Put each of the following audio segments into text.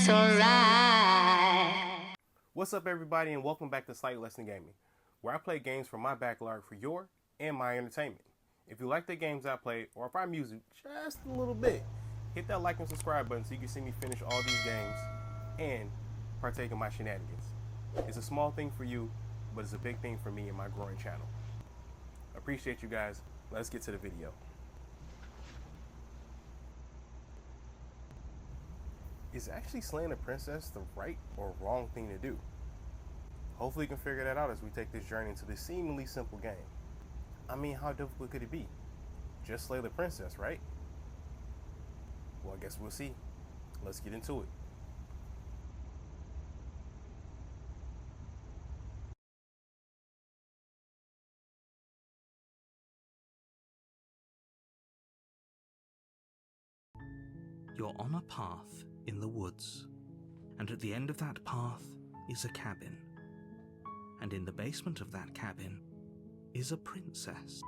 it's alright. What's up, everybody, and welcome back to Slightly Less Than Gaming, where I play games from my backlog for your and my entertainment. If you like the games I play, or if I music just a little bit, hit that like and subscribe button so you can see me finish all these games and partake in my shenanigans. It's a small thing for you, but it's a big thing for me and my growing channel. Appreciate you guys. Let's get to the video. Is actually slaying a princess the right or wrong thing to do? Hopefully you can figure that out as we take this journey into this seemingly simple game. I mean, how difficult could it be? Just slay the princess, right? Well, I guess we'll see. Let's get into it. You're on a path in the woods, and at the end of that path is a cabin. And in the basement of that cabin is a princess.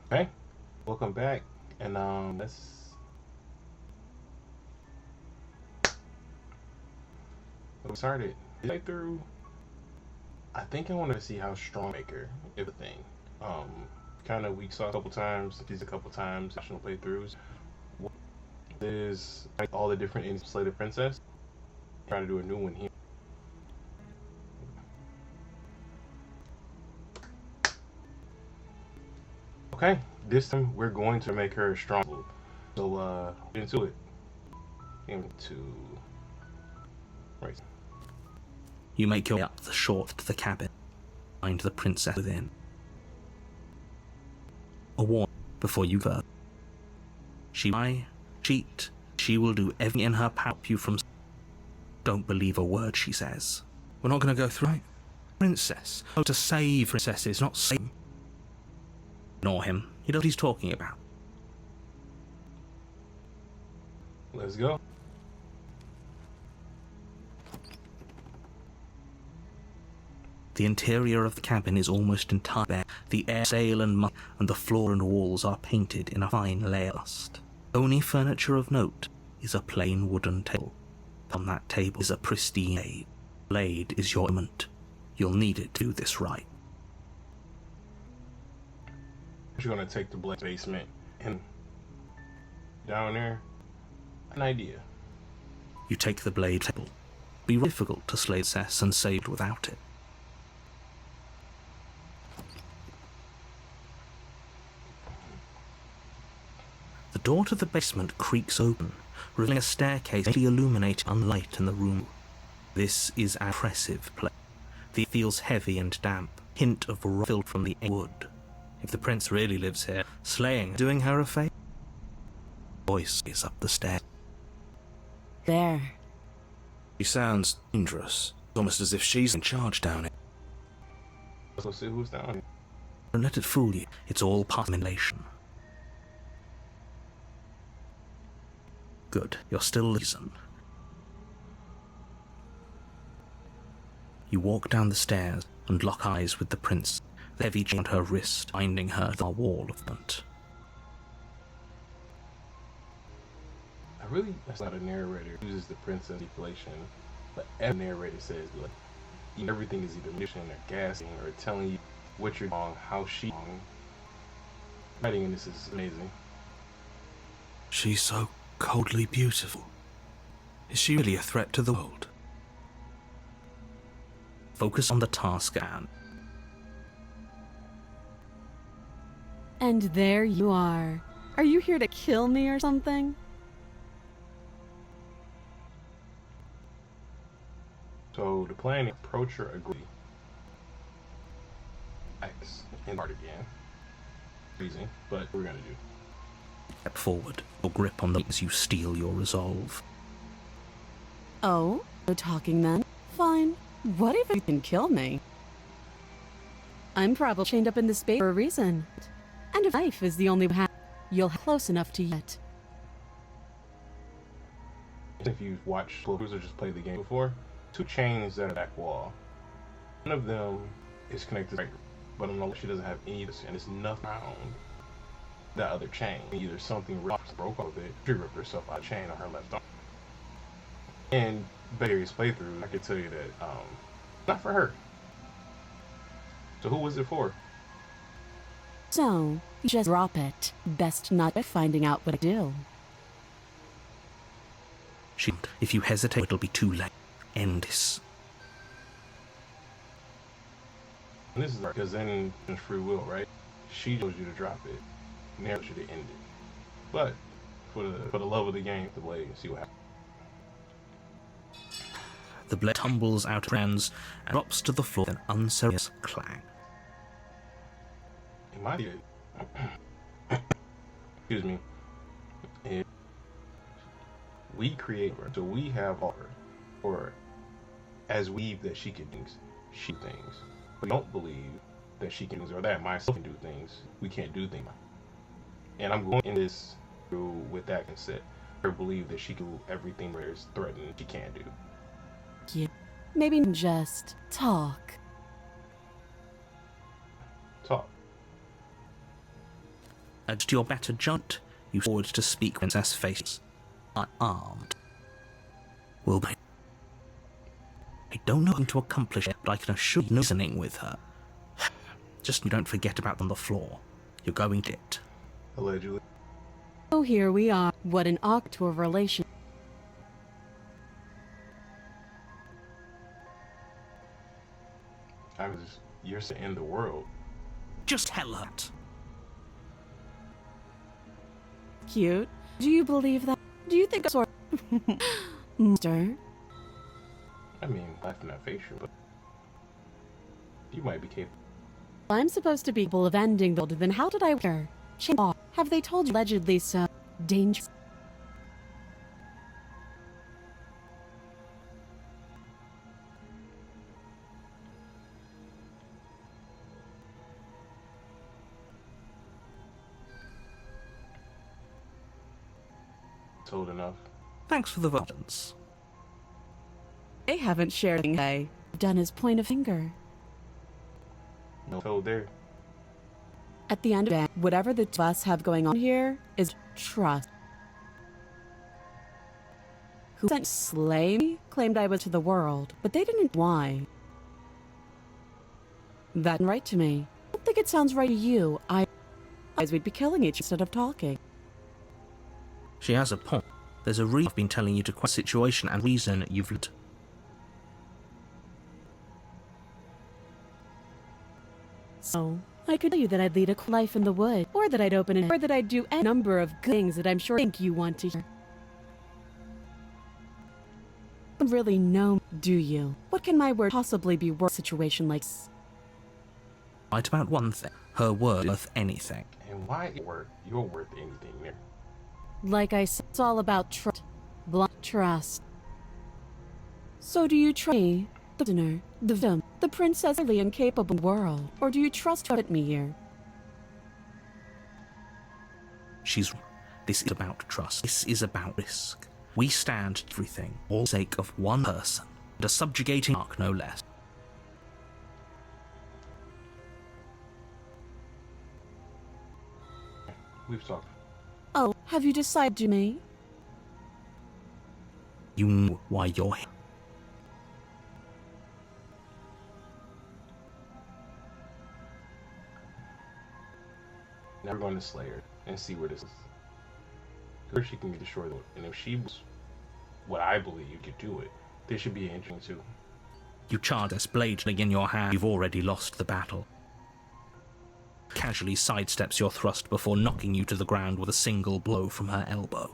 Okay, welcome back, and let's get started. Through, I think I wanted to see how strong maker is a thing. Kind of we saw a couple times, national playthroughs. There's like all the different ends of Slay the Princess. Try to do a new one here. Okay, this time we're going to make her strong. So get into it. Right. You make your way up the shore to the cabin, find the princess within. A warning before you go. She lie, cheat, she will do everything in her power to keep you from. Don't believe a word she says. We're not going to go through it. Princess. Oh, to save princesses, not save. Ignore him. He knows what he's talking about. Let's go. The interior of the cabin is almost entirely bare. The air, sail and mud, and the floor and walls are painted in a fine layer of dust. Only furniture of note is a plain wooden table. On that table is a pristine blade. Blade is your element. You'll need it to do this right. You're gonna take the blade basement and down there. An idea. You take the blade table. It'll be difficult to slay Cess and save without it. The door to the basement creaks open, revealing a staircase faintly illuminated on light in the room. This is an oppressive place. It feels heavy and damp, hint of filled from the wood. If the prince really lives here, slaying, doing her a favor. Voice is up the stairs. There. She sounds dangerous, almost as if she's in charge down here. Let's see who's down here. Don't let it fool you. It's all part of manipulation. Good, you're still listening. You walk down the stairs and lock eyes with the prince, the heavy chain on her wrist binding her to the wall of front. That's not a narrator who uses the princess manipulation, but every narrator says like everything is either mission or gassing or telling you what you're doing, how she's wrong. Writing in this is amazing. She's so coldly beautiful. Is she really a threat to the world? Focus on the task at hand. And there you are. Are you here to kill me or something? So the plan is approach her, agree. X and start again. Freezing, but we're gonna do. Step forward, your grip on the as you steel your resolve. Oh, no talking then. Fine. What if you can kill me? I'm probably chained up in this space for a reason. And if life is the only path, you'll have close enough to yet. If you've watched playthroughs or just played the game before, two chains at a back wall. One of them is connected to, but on the left she doesn't have any of this, and it's nothing around that other chain. Either something broke off of it, she ripped herself out of chain on her left arm. And various playthroughs, I can tell you that not for her. So who was it for? So, just drop it. Best not finding out what I do. If you hesitate, it'll be too late. End this. And this is because then it's free will, right? She chose you to drop it, never should have ended. But for the love of the game, the blade, see what happens. The blade tumbles out of her hands and drops to the floor with an unceremonious clang. In my view, excuse me, we create her, so we have all her, or as we that she can do things, she things. We don't believe that she can do, or that myself can do things. We can't do things. And I'm going in this through with that concept. Her believe that she can do everything where it's threatened she can't do. Yeah. Maybe just talk. As your battered jaunt, you forward to speak Princess faces. Unarmed. Will be. I don't know how to accomplish it, but I can assure you listening with her. Just don't forget about on the floor. You're going to it. Allegedly. Oh, here we are. What an awkward relation. You're in the world. Just hell her. Cute. Do you believe that? Do you think sort monster? I mean, laughing at facial, but you might be capable. I'm supposed to be capable of ending the world, then how did I care? Have they told you allegedly so dangerous? Told enough. Thanks for the violence. They haven't shared anything I've done his point of finger. No told there. At the end of it, whatever the two of us have going on here is trust. Who sent slay me claimed I was to the world, but they didn't why. That's right to me. I don't think it sounds right to you. Otherwise we'd be killing each instead of talking. She has a point. There's a reason I've been telling you to quit the situation and reason you've lived. So, I could tell you that I'd lead a life in the woods, or that I'd open or that I'd do any number of good things that I'm sure you want to hear. You don't really know, do you? What can my word possibly be worth a situation like this? Right about one thing. Her word is worth anything. And why you're worth anything there? Like I said, it's all about trust. Blind trust. So do you trust me, the prisoner, the victim, the princess of the incapable world, or do you trust her at me here? She's wrong. This is about trust. This is about risk. We stand everything, all for the sake of one person, and a subjugating arc no less. We've talked. Oh, have you decided to me? You know why you're here. Now we're going to slay her and see where this is. First, she can get destroyed, and if she was what I believe could do it, this should be interesting too. You charge this blade in your hand. You've already lost the battle. Casually sidesteps your thrust before knocking you to the ground with a single blow from her elbow.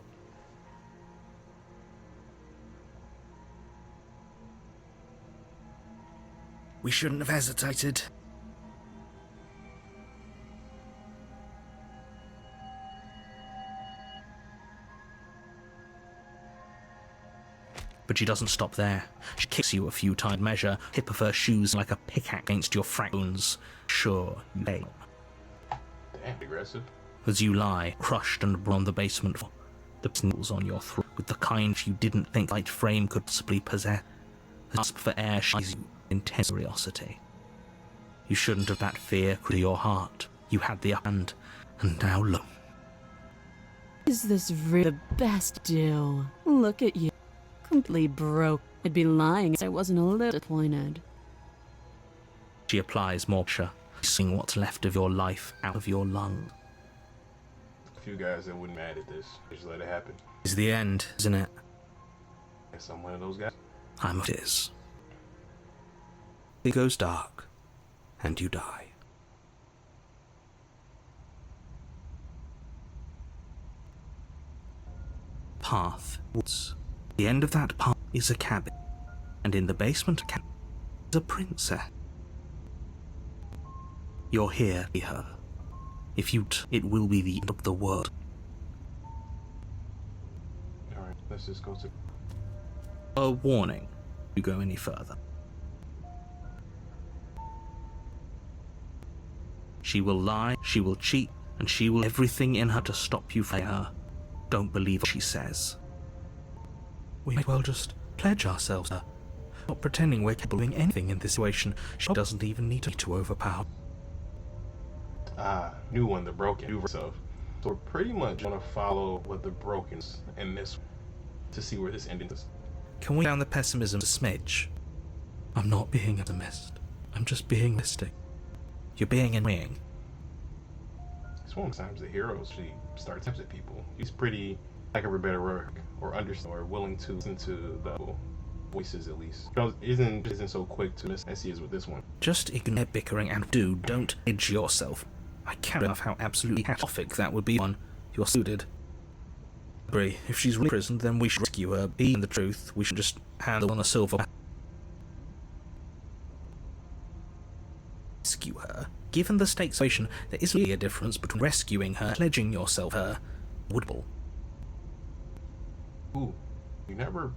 We shouldn't have hesitated. But she doesn't stop there. She kicks you a few times measure, tip of her shoes like a pickaxe against your frack bones. Sure, you fail. Damn aggressive. As you lie, crushed and on the basement floor, the needles on your throat, with the kind you didn't think light frame could possibly possess. The gasp for air shines you in intense curiosity. You shouldn't have that fear to your heart. You had the upper hand, and now look. Is this really the best deal? Look at you. Completely broke. I'd be lying if I wasn't a little disappointed. She applies more pressure, seeing what's left of your life out of your lungs. A few guys that wouldn't mad at this. Just let it happen. It's the end, isn't it? Guess I'm one of those guys. I'm it is. It goes dark, and you die. Path woods. The end of that path is a cabin, and in the basement cabin is a princess. You're here to see her. If you it will be the end of the world. Alright, let's just go to... A warning, you go any further. She will lie, she will cheat, and she will everything in her to stop you from her. Don't believe what she says. We might well just pledge ourselves to her. Not pretending we're capable of doing anything in this situation. She doesn't even need to overpower. Ah, new one, the broken, do herself. So we're pretty much gonna follow what the brokens in this to see where this ending is. Can we down the pessimism a smidge? I'm not being a pessimist. I'm just being realistic. You're being annoying. It's one of the times the hero actually starts at people. He's pretty, like a better work or understand or willing to listen to the voices at least. Isn't so quick to miss as he is with this one. Just ignore bickering and don't edge yourself. I can't enough how absolutely catastrophic that would be on you're suited. If she's really imprisoned, then we should rescue her. Being the truth, we should just handle on a silver. Rescue her. Given the stakes situation, there is really a difference between rescuing her and pledging yourself her. Woodable. Ooh, you never.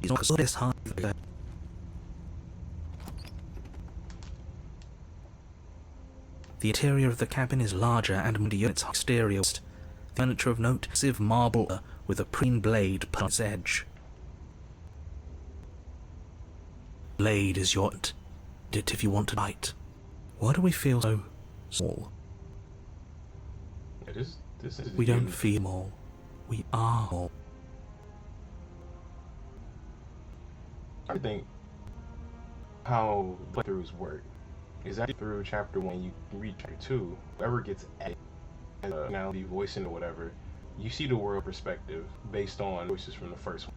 He's not so this hard. The interior of the cabin is larger and more its exterior. Furniture of note, massive marble with a preen blade per its edge. Blade is your it if you want to bite. Why do we feel so small? This is We don't feel small. We are small. I think how playthroughs work is that through chapter 1, you read chapter 2, whoever gets added, now the voicing or whatever, you see the world perspective based on voices from the first one.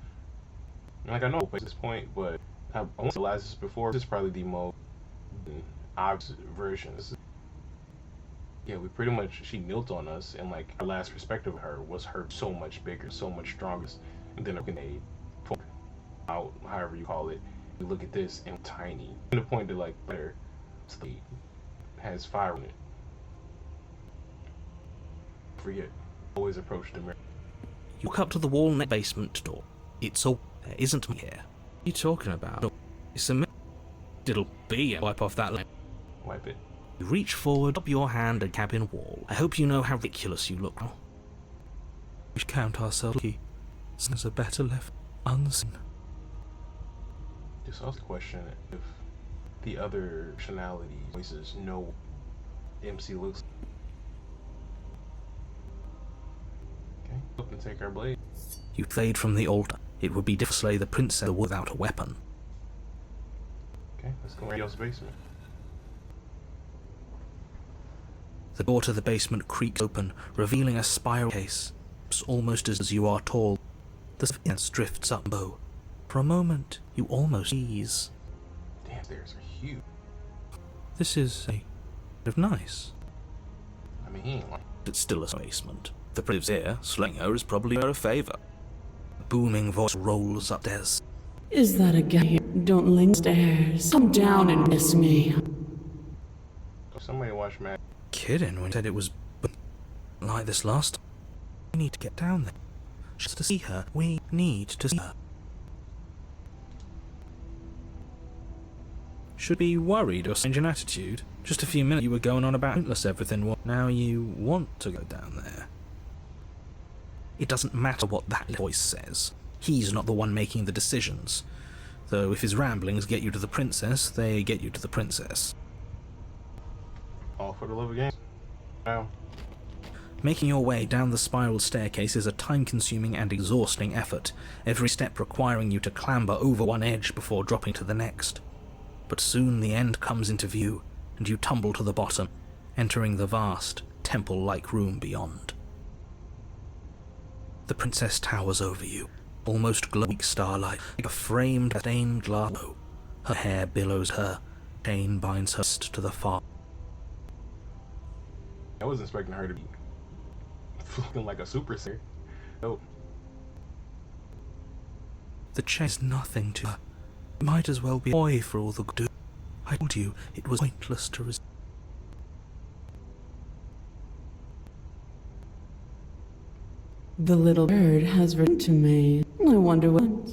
Like, I know at this point, but I won't realize this before. This is probably the most obvious version. Yeah, we pretty much, she knelt on us, and like our last perspective of her was her so much bigger, so much stronger than a grenade, out, however you call it. You look at this and tiny, to the point that like better has fire in it. Forget, always approach the mirror. You walk up to the wall in the basement door. It's all there isn't me here. What are you talking about? It's a mirror. It'll be a wipe off that lamp. Wipe it. You reach forward, up your hand and cabin wall. I hope you know how ridiculous you look now. We should count ourselves lucky. Things are better left unseen. Just ask the question if the other personality voices know MC looks. Okay, up and take our blade. You fade from the altar. It would be difficult to slay the princess without a weapon. Okay, let's go in the basement. The door to the basement creaks open, revealing a spiral case. It's almost as you are tall. The surface drifts up low. For a moment, you almost ease. Damn, stairs are huge. This is a bit of nice. I mean, he ain't like. It's still a basement. The prince's here, slaying her is probably her a favor. A booming voice rolls upstairs. Is that a guy? Don't linger stairs. Come down and miss me. Somebody watch Matt. Kidding when he said it was like this last time. We need to get down there. Just to see her. We need to see her. Should be worried or change an attitude. Just a few minutes you were going on about pointless everything. Now you want to go down there. It doesn't matter what that voice says. He's not the one making the decisions. Though if his ramblings get you to the princess, they get you to the princess. All for the love of games. Now, Making your way down the spiral staircase is a time-consuming and exhausting effort, every step requiring you to clamber over one edge before dropping to the next. But soon the end comes into view, and you tumble to the bottom, entering the vast, temple-like room beyond. The princess towers over you, almost glowing starlight, like a framed stained glass. Her hair billows her, chain binds her wrist to the far. I was expecting her to be looking like a super singer. Nope. The chain is nothing to her. It might as well be a boy for all the good. I told you it was pointless to resist. The little bird has written to me. I wonder what.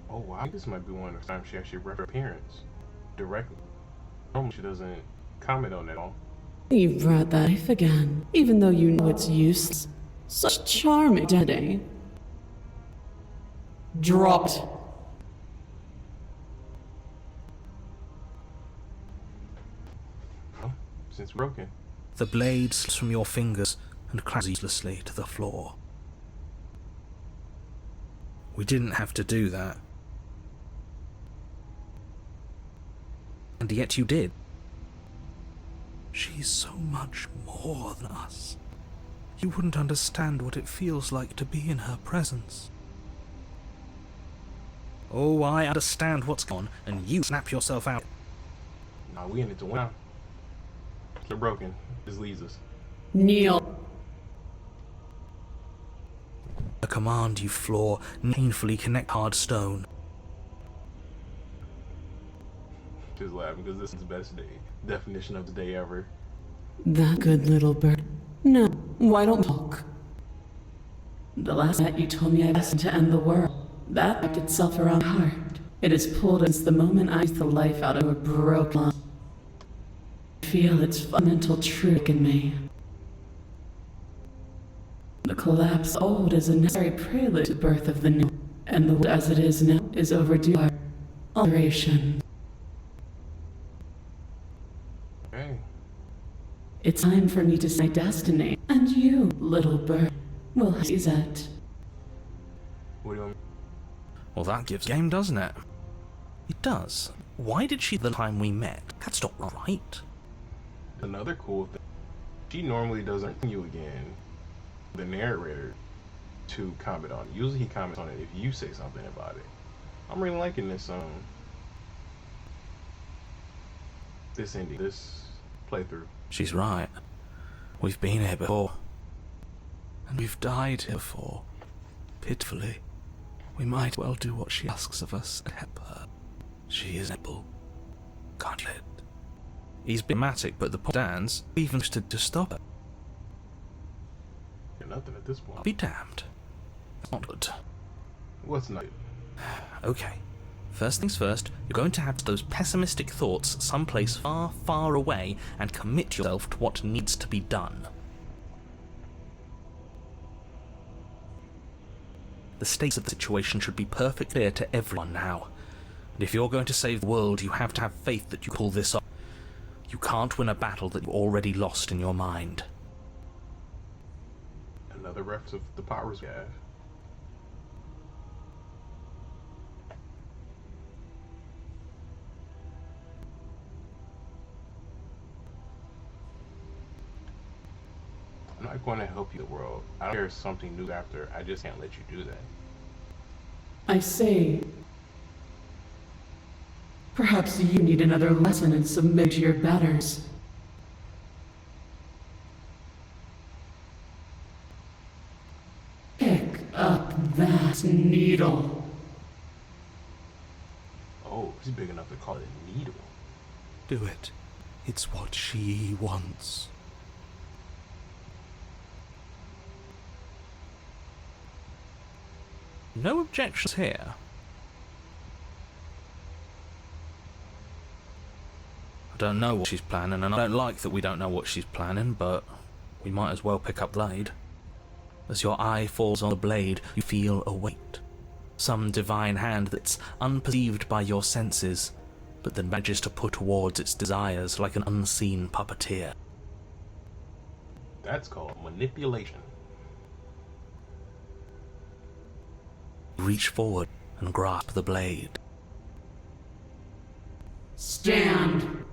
Oh wow, this might be one of the times she actually read her appearance directly. Normally she doesn't comment on it at all. You brought that knife again, even though you know it's useless. Such charming identity. Dropped. Well, since we're broken. The blade slips from your fingers and crashes uselessly to the floor. We didn't have to do that. And yet you did. She's so much more than us. You wouldn't understand what it feels like to be in her presence. Oh, I understand what's gone, and you snap yourself out. Nah, we in it to win now. They're broken. This leaves us. Kneel. A command you floor, painfully connect hard stone. Just laughing because this is the best day. Definition of the day ever. That good little bird. No, why don't talk? The last night you told me I destined to end the world. That wrapped itself around my heart. It has pulled since the moment I used the life out of a broken lung. I feel its fundamental truth in me. The collapse old is a necessary prelude to the birth of the new, and the world as it is now is overdue our alteration. Hey. It's time for me to see my destiny, and you, little bird, will seize it. What do you want me? Well, that gives game, doesn't it? It does. Why did she the time we met? That's not right. Another cool thing. She normally doesn't ring you again. The narrator to comment on it. Usually he comments on it if you say something about it. I'm really liking this this ending, this playthrough. She's right. We've been here before. And we've died here before. Pitifully. We might well do what she asks of us and help her. She is able. Can't let. He's dramatic, but the point stands, even to stop her. You're nothing at this point. I'll be damned. That's not good. What's not? Okay. First things first, you're going to have those pessimistic thoughts someplace far, far away and commit yourself to what needs to be done. The stakes of the situation should be perfectly clear to everyone now. And if you're going to save the world, you have to have faith that you pull this off. You can't win a battle that you've already lost in your mind. Another reference of the powers we have. I'm not going to help you the world. I don't care if something new after. I just can't let you do that. I say, perhaps you need another lesson and submit to your betters. Pick up that needle. Oh, he's big enough to call it a needle. Do it. It's what she wants. No objections here. I don't know what she's planning, and I don't like that we don't know what she's planning, but we might as well pick up the blade. As your eye falls on the blade, you feel a weight. Some divine hand that's unperceived by your senses, but then manages to put towards its desires like an unseen puppeteer. That's called manipulation. Reach forward and grasp the blade. Stand!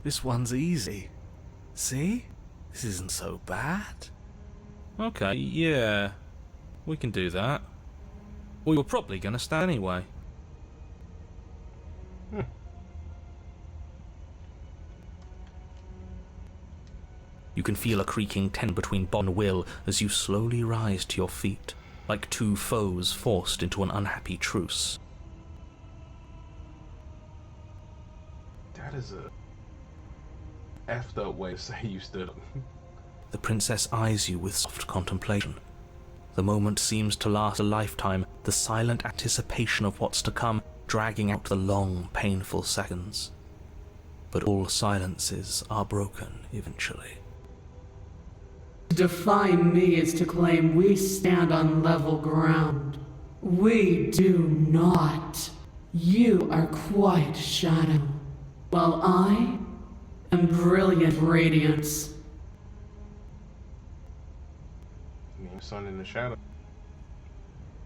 This one's easy. See? This isn't so bad. Okay, yeah. We can do that. We were probably gonna stand anyway. You can feel a creaking tension between Bob and Will as you slowly rise to your feet, like two foes forced into an unhappy truce. That is a effed up way to say you stood up. The princess eyes you with soft contemplation. The moment seems to last a lifetime, the silent anticipation of what's to come dragging out the long, painful seconds. But all silences are broken eventually. To defy me is to claim we stand on level ground. We do not. You are quiet shadow, while I am brilliant radiance. Sun in the shadow.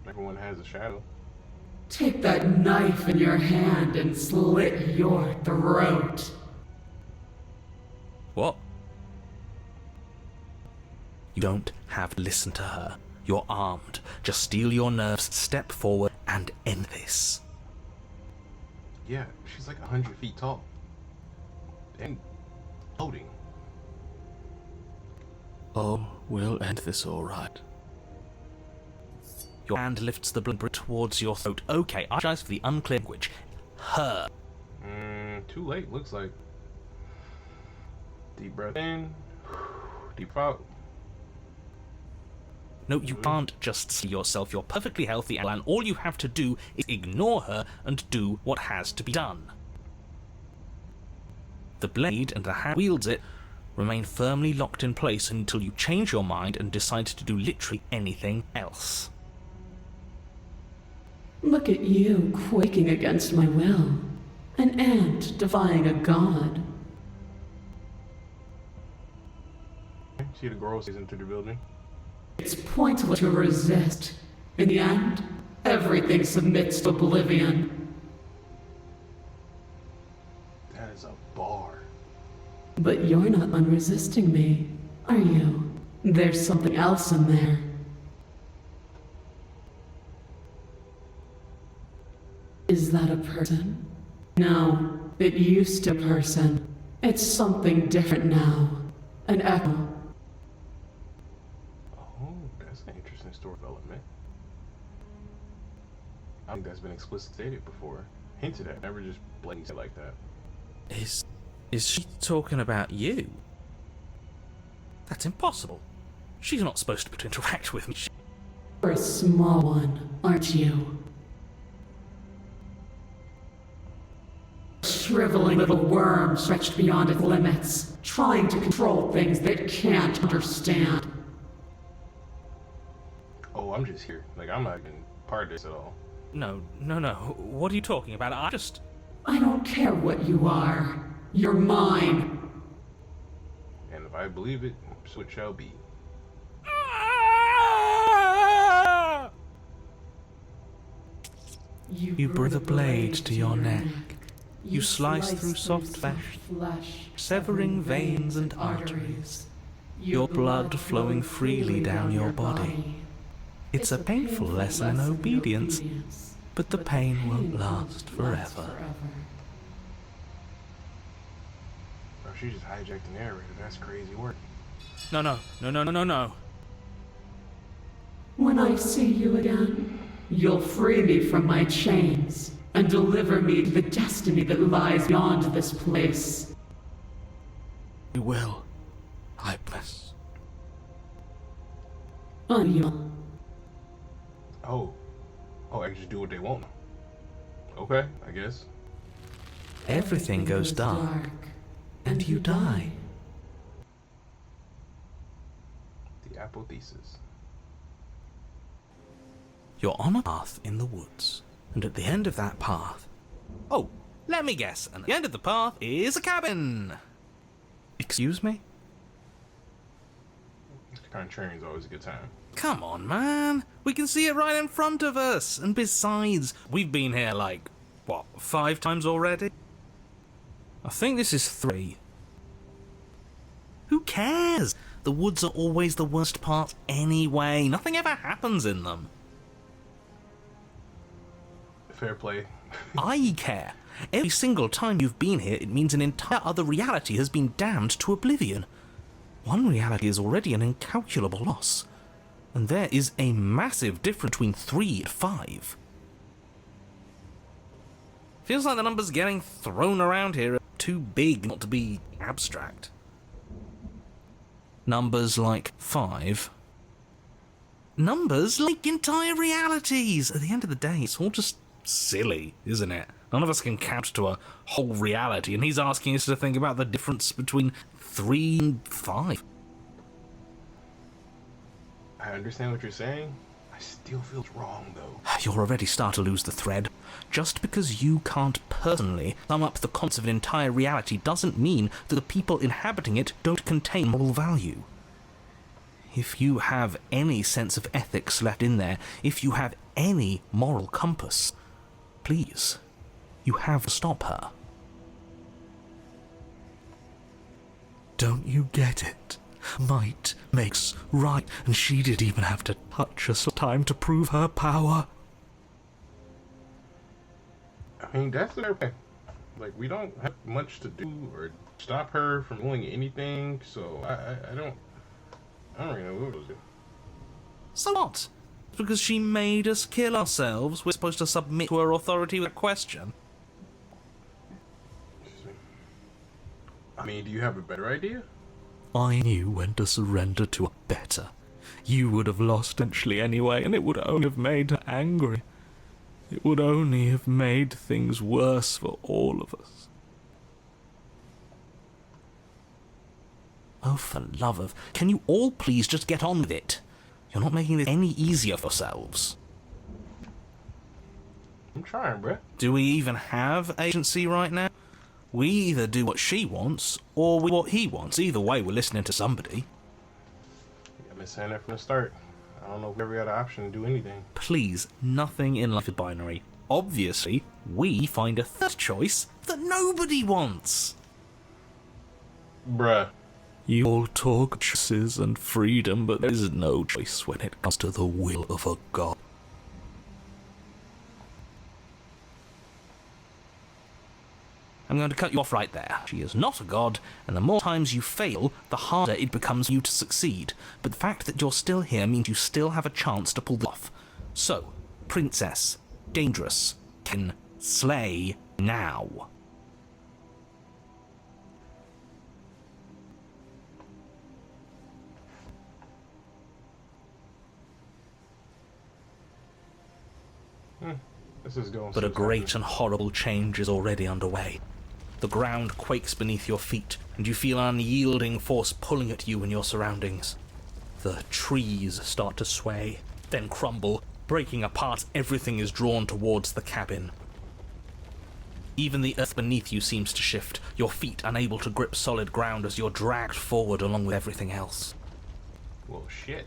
Everyone has a shadow. Take that knife in your hand and slit your throat. What? You don't have to listen to her. You're armed. Just steel your nerves, step forward, and end this. Yeah, she's like 100 feet tall. And floating. Oh, we'll end this all right. Your hand lifts the blade towards your throat. Okay, I apologize for the unclear language. Her. Too late, looks like. Deep breath in. Deep out. No, you can't just see yourself. You're perfectly healthy, and all you have to do is ignore her and do what has to be done. The blade and the hand that wields it remain firmly locked in place until you change your mind and decide to do literally anything else. Look at you quaking against my will. An ant defying a god. See the girl stays into the building. It's pointless to resist. In the end, everything submits to oblivion. That is a bar. But you're not unresisting me, are you? There's something else in there. Is that a person? No, it used to be a person. It's something different now. An echo. Oh, that's an interesting story development. I think that's been explicitly stated before. Hinted at, never just blatantly said like that. Is she talking about you? That's impossible. She's not supposed to interact with me. You're a small one, aren't you? Shriveling little worm stretched beyond its limits, trying to control things that it can't understand. Oh, I'm just here. Like, I'm not even part of this at all. No. What are you talking about? I don't care what you are. You're mine. And if I believe it, so it shall be. You bring the blade to your neck. You slice through soft flesh, severing veins and arteries. Your blood flowing freely down your body. It's a painful lesson in obedience, but the pain won't last forever. Bro, she just hijacked the narrator. That's crazy work. No. When I see you again, you'll free me from my chains and deliver me to the destiny that lies beyond this place. You will, I promise. You. Oh, I can just do what they want. Okay, I guess. Everything goes dark, and you die. The apotheosis. You're on a path in the woods, and at the end of that path... Oh, Let me guess, and at the end of the path is a cabin. Excuse me? Contrarian's always a good time. Come on, man. We can see it right in front of us. And besides, we've been here like, what, 5 times already? I think this is 3. Who cares? The woods are always the worst part anyway. Nothing ever happens in them. Fair play. I care. Every single time you've been here, it means an entire other reality has been damned to oblivion. One reality is already an incalculable loss. And there is a massive difference between 3 and 5. Feels like the numbers getting thrown around here are too big not to be abstract. Numbers like 5. Numbers like entire realities! At the end of the day, it's all just silly, isn't it? None of us can count to a whole reality, and he's asking us to think about the difference between 3 and 5. I understand what you're saying. I still feel wrong, though. You're already starting to lose the thread. Just because you can't personally sum up the concept of an entire reality doesn't mean that the people inhabiting it don't contain moral value. If you have any sense of ethics left in there, if you have any moral compass, please, you have to stop her. Don't you get it? Might makes right, and she didn't even have to touch us time to prove her power. I mean, that's their way. Like, we don't have much to do or stop her from doing anything, so I don't really know what to do. So what? Because she made us kill ourselves, we're supposed to submit to her authority with a question? I mean, do you have a better idea? I knew when to surrender to her better. You would have lost eventually anyway, and it would only have made her angry. It would only have made things worse for all of us. Oh, for love of... Can you all please just get on with it? You're not making this any easier for yourselves. I'm trying, bruh. Do we even have agency right now? We either do what she wants, or we do what he wants. Either way, we're listening to somebody. I've been saying that from the start. I don't know if we ever had an option to do anything. Please, nothing in life is binary. Obviously, we find a third choice that nobody wants. Bruh. You all talk choices and freedom, but there is no choice when it comes to the will of a god. I'm going to cut you off right there. She is not a god, and the more times you fail, the harder it becomes for you to succeed. But the fact that you're still here means you still have a chance to pull this off. So, Princess, dangerous, can slay now. This is going. But a great and horrible change is already underway. The ground quakes beneath your feet, and you feel an unyielding force pulling at you and your surroundings. The trees start to sway, then crumble, breaking apart. Everything is drawn towards the cabin. Even the earth beneath you seems to shift, your feet unable to grip solid ground as you're dragged forward along with everything else. Well, shit.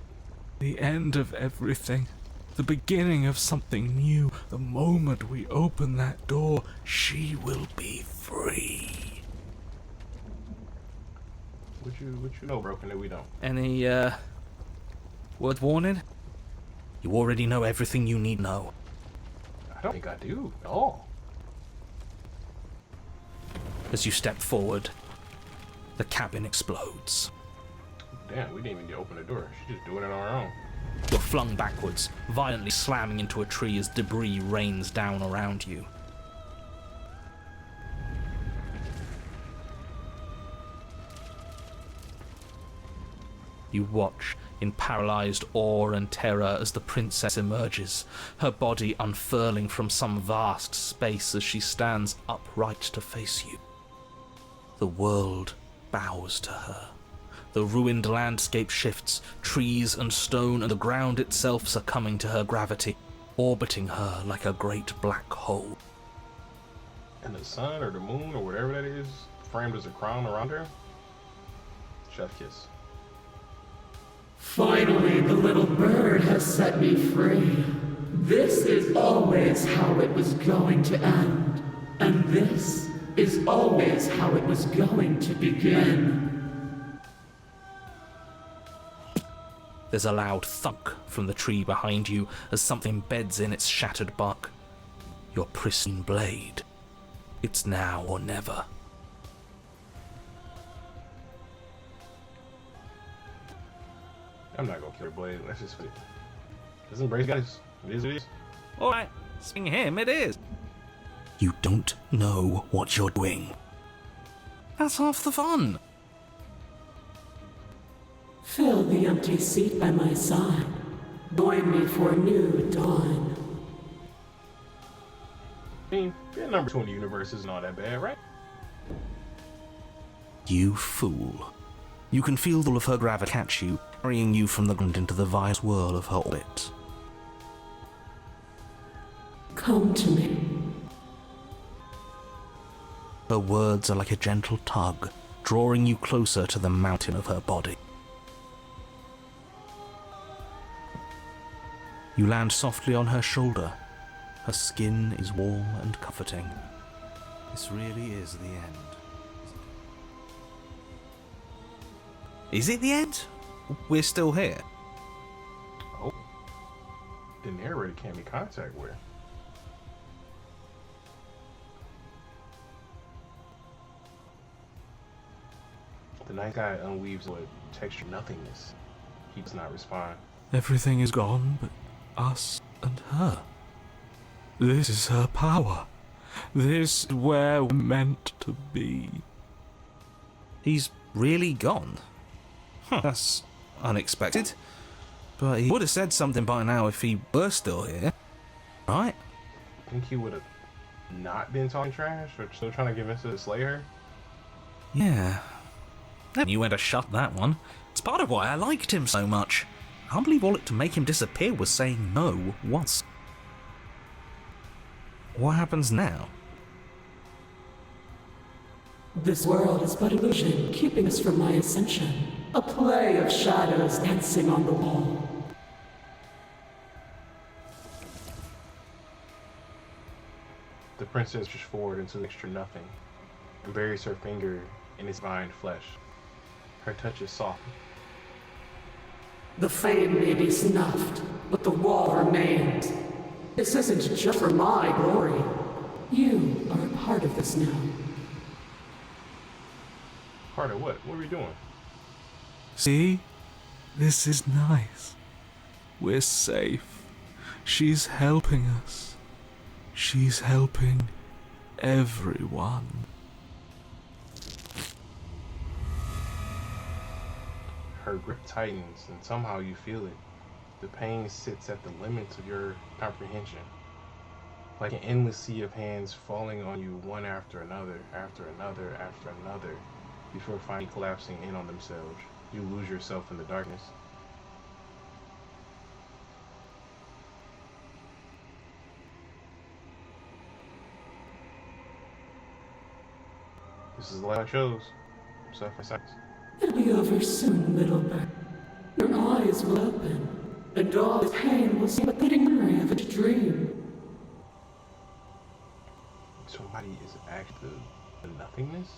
The end of everything. The beginning of something new. The moment we open that door, she will be free. What you know, broken, that we don't? Any, word of warning? You already know everything you need to know. I don't think I do at all. As you step forward, the cabin explodes. Damn, we didn't even get to open the door. She's just doing it on her own. You're flung backwards, violently slamming into a tree as debris rains down around you. You watch in paralyzed awe and terror as the princess emerges, her body unfurling from some vast space as she stands upright to face you. The world bows to her. The ruined landscape shifts, trees and stone and the ground itself succumbing to her gravity, orbiting her like a great black hole. And the sun or the moon or whatever that is, framed as a crown around her. Chef kiss. Finally, the little bird has set me free. This is always how it was going to end. And this is always how it was going to begin. There's a loud thunk from the tree behind you as something beds in its shattered bark. Your pristine blade. It's now or never. I'm not gonna kill her blade. That's just it. Doesn't Brace guys? It is what it is. Alright, swing him, it is. You don't know what you're doing. That's half the fun. Fill the empty seat by my side. Join me for a new dawn. I mean, being number 2 in the universe isn't all that bad, right? You fool. You can feel all of her gravity catch you, carrying you from the ground into the vast whirl of her orbit. Come to me. Her words are like a gentle tug, drawing you closer to the mountain of her body. You land softly on her shoulder. Her skin is warm and comforting. This really is the end. Is it the end? We're still here. Oh. The narrator can't be contact with. The night guy unweaves with texture nothingness. He does not respond. Everything is gone but us and her. This is her power. This is where we're meant to be. He's really gone. That's unexpected. But he would have said something by now if he were still here. Right? I think he would have not been talking trash or still trying to get Vincent to slay her. Yeah. You went to shut that one. It's part of why I liked him so much. I can't believe all it to make him disappear was saying no once. What happens now? This world is but illusion, keeping us from my ascension. A play of shadows dancing on the wall. The princess pushes forward into the extra nothing and buries her finger in its vine flesh. Her touch is soft. The flame may be snuffed, but the wall remains. This isn't just for my glory. You are a part of this now. Part of what? What are we doing? See? This is nice. We're safe. She's helping us. She's helping everyone. Her grip tightens and somehow you feel it. The pain sits at the limits of your comprehension. Like an endless sea of hands falling on you one after another, after another, after another, before finally collapsing in on themselves. You lose yourself in the darkness. This is the last shows. Suffering silence. It'll be over soon, little bird. Your eyes will open, and all this pain will seem but the memory of a dream. Somebody is actually the nothingness?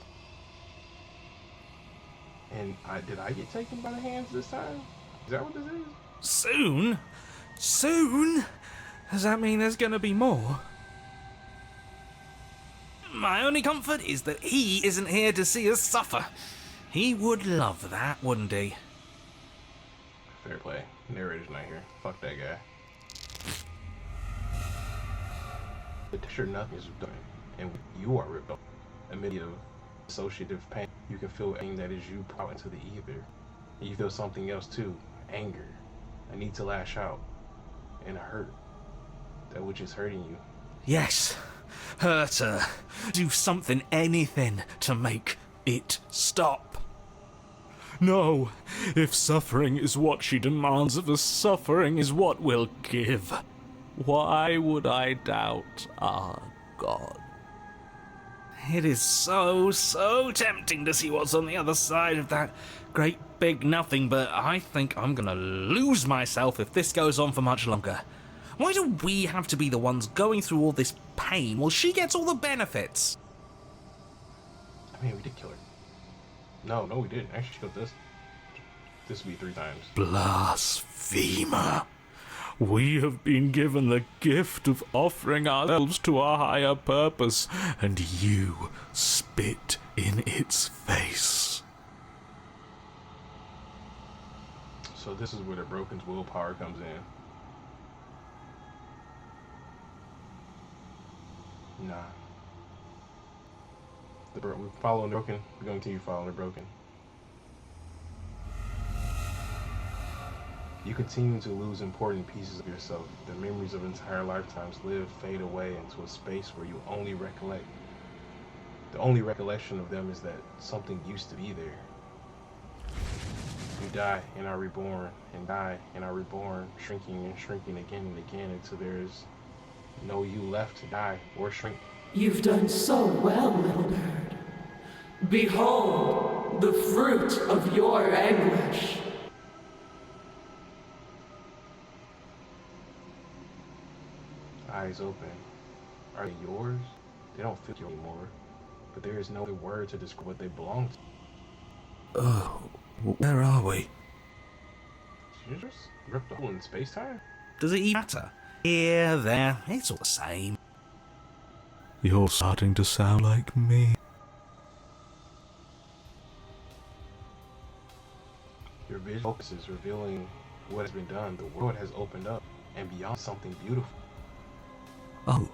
And did I get taken by the hands this time? Is that what this is? Soon? Soon? Does that mean there's gonna be more? My only comfort is that he isn't here to see us suffer. He would love that, wouldn't he? Fair play. Narrator's not here. Fuck that guy. The texture nothing is done, and you are ripped up. Amid of associative pain, you can feel anger that is you out into the ether. And you feel something else too. Anger. A need to lash out. And a hurt. That which is hurting you. Yes. Hurt her. Do something, anything, to make it stop. No, if suffering is what she demands of us, suffering is what we'll give. Why would I doubt our God? It is so tempting to see what's on the other side of that great big nothing, but I think I'm gonna lose myself if this goes on for much longer. Why do we have to be the ones going through all this pain while she gets all the benefits? I mean, we did kill her. No, we didn't. Actually, she killed this. This would be 3 times. Blasphemer. We have been given the gift of offering ourselves to a higher purpose, and you spit in its face. So this is where the Broken's willpower comes in. Nah. We're following the Broken. We're going to continue following the Broken. You continue to lose important pieces of yourself. The memories of entire lifetimes lived fade away into a space where you only recollect. The only recollection of them is that something used to be there. You die and are reborn, and die and are reborn, shrinking and shrinking again and again until there is no you left to die or shrink. You've done so well, little bird. Behold, the fruit of your anguish. Eyes open. Are they yours? They don't fit you anymore, but there is no other word to describe what they belong to. Oh, where are we? Did you just rip the hole in space-time? Does it even matter? Here, there, it's all the same. You're starting to sound like me. Your vision focus is revealing what has been done. The world has opened up and beyond something beautiful. Oh.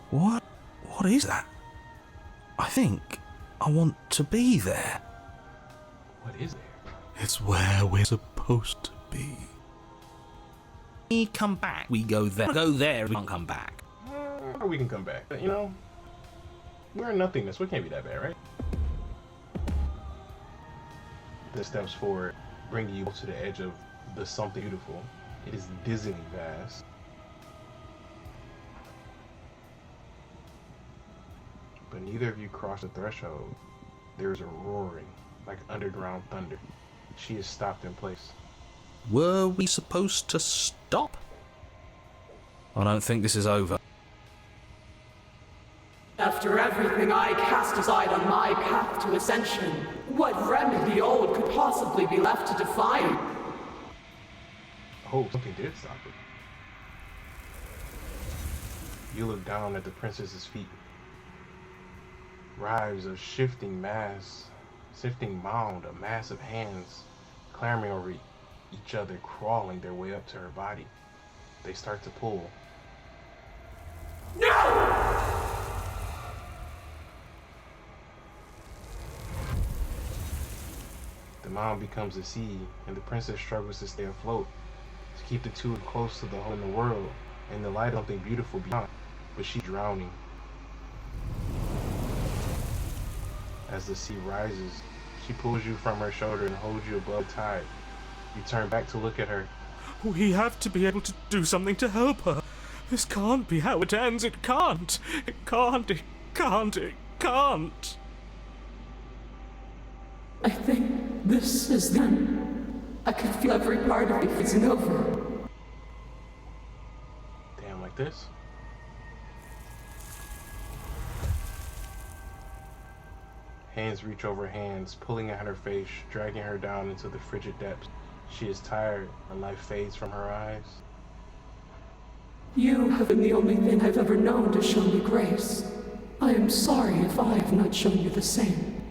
What is that? I think I want to be there. What is there? It's where we're supposed to be. We come back, we go there. Go there, we can't come back. Or we can come back. You know, we're in nothingness. We can't be that bad, right? The steps forward bring you to the edge of the something beautiful. It is dizzyingly vast. But neither of you cross the threshold. There is a roaring, like underground thunder. She is stopped in place. Were we supposed to stop? I don't think this is over. After everything I cast aside on my path to ascension, what remedy old could possibly be left to define? Oh, something did stop it. You look down at the princess's feet. Rise of shifting mound, a mass of hands clambering over each other, crawling their way up to her body. They start to pull. No! The mound becomes a sea, and the princess struggles to stay afloat, to keep the two close to the hole in the world, and the light of something beautiful beyond, but she's drowning. As the sea rises, she pulls you from her shoulder and holds you above the tide. You turn back to look at her. We have to be able to do something to help her. This can't be how it ends. It can't. It can't. It can't. It can't. I think this is the end. I can feel every part of me freezing over. Damn, like this? Hands reach over hands, pulling at her face, dragging her down into the frigid depths. She is tired, and life fades from her eyes. You have been the only thing I've ever known to show me grace. I am sorry if I have not shown you the same.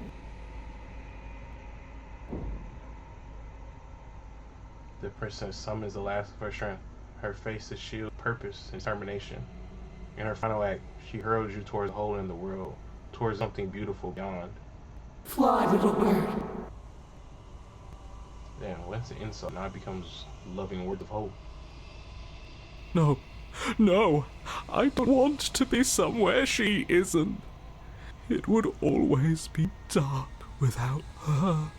The princess summons the last of her strength, her face a shield of purpose and determination. In her final act, she hurls you towards a hole in the world, towards something beautiful beyond. Fly, little bird. Damn, once the insult now becomes loving words of hope. No. No. I don't want to be somewhere she isn't. It would always be dark without her.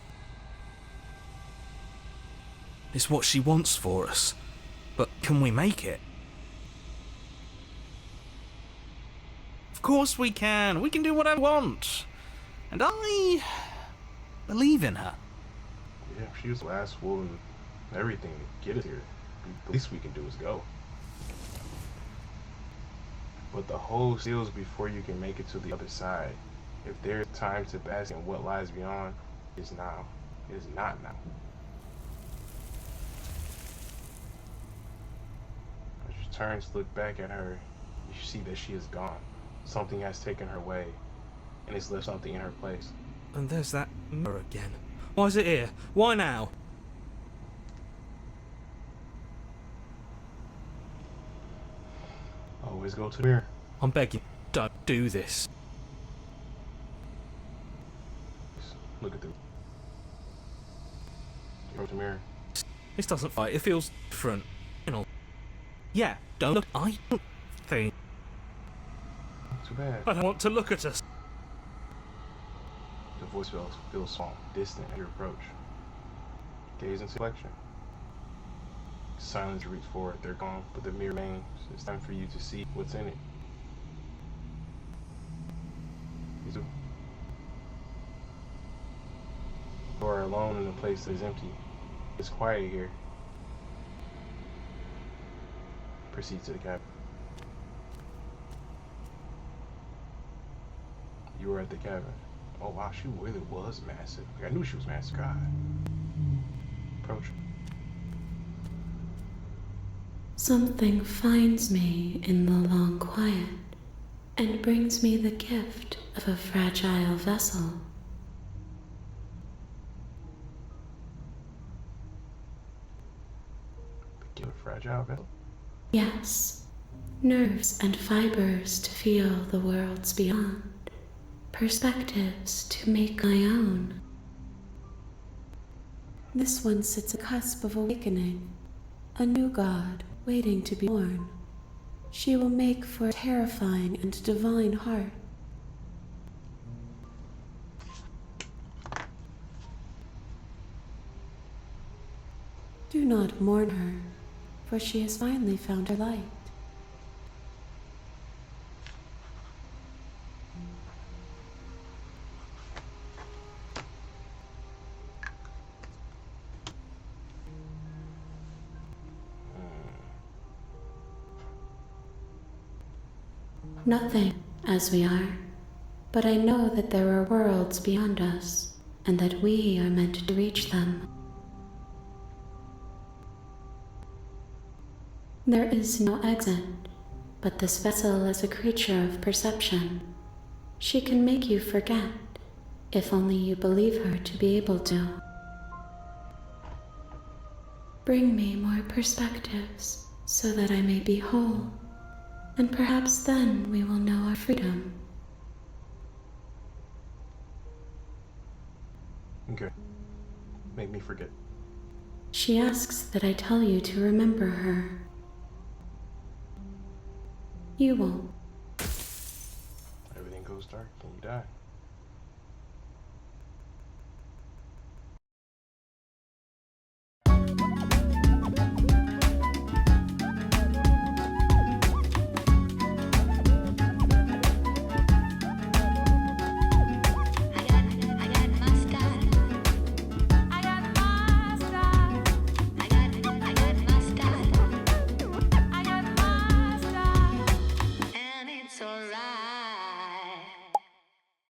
It's what she wants for us. But can we make it? Of course we can. We can do what I want. And I believe in her. Yeah, she was the last woman, everything to get us here. The least we can do is go. But the whole seals before you can make it to the other side. If there's time to bask in what lies beyond, it's now. It is not now. As you turn to look back at her, you see that she is gone. Something has taken her away, and it's left something in her place. And there's that mirror again. Why is it here? Why now? Always go to the mirror. I'm begging, don't do this. Look at the mirror. This doesn't fight. It feels different. You know. Yeah, don't look. I don't think. Too bad. I don't want to look at us. The voice feels small, distant at your approach. Gaze into reflection. Silence reach forward. They're gone, but the mirror remains. It's time for you to see what's in it. You are alone in a place that is empty. It's quiet here. Proceed to the cabin. You were at the cabin. Oh wow, she really was massive. I knew she was massive. God. Approach. Something finds me in the long quiet and brings me the gift of a fragile vessel. The gift of fragile vessel? Yes, nerves and fibers to feel the worlds beyond, perspectives to make my own. This one sits at the cusp of awakening, a new god waiting to be born. She will make for a terrifying and divine heart. Do not mourn her, for she has finally found her light. Nothing, as we are, but I know that there are worlds beyond us, and that we are meant to reach them. There is no exit, but this vessel is a creature of perception. She can make you forget, if only you believe her to be able to. Bring me more perspectives, so that I may be whole, and perhaps then we will know our freedom. Okay. Make me forget. She asks that I tell you to remember her. You won't. Everything goes dark and you die.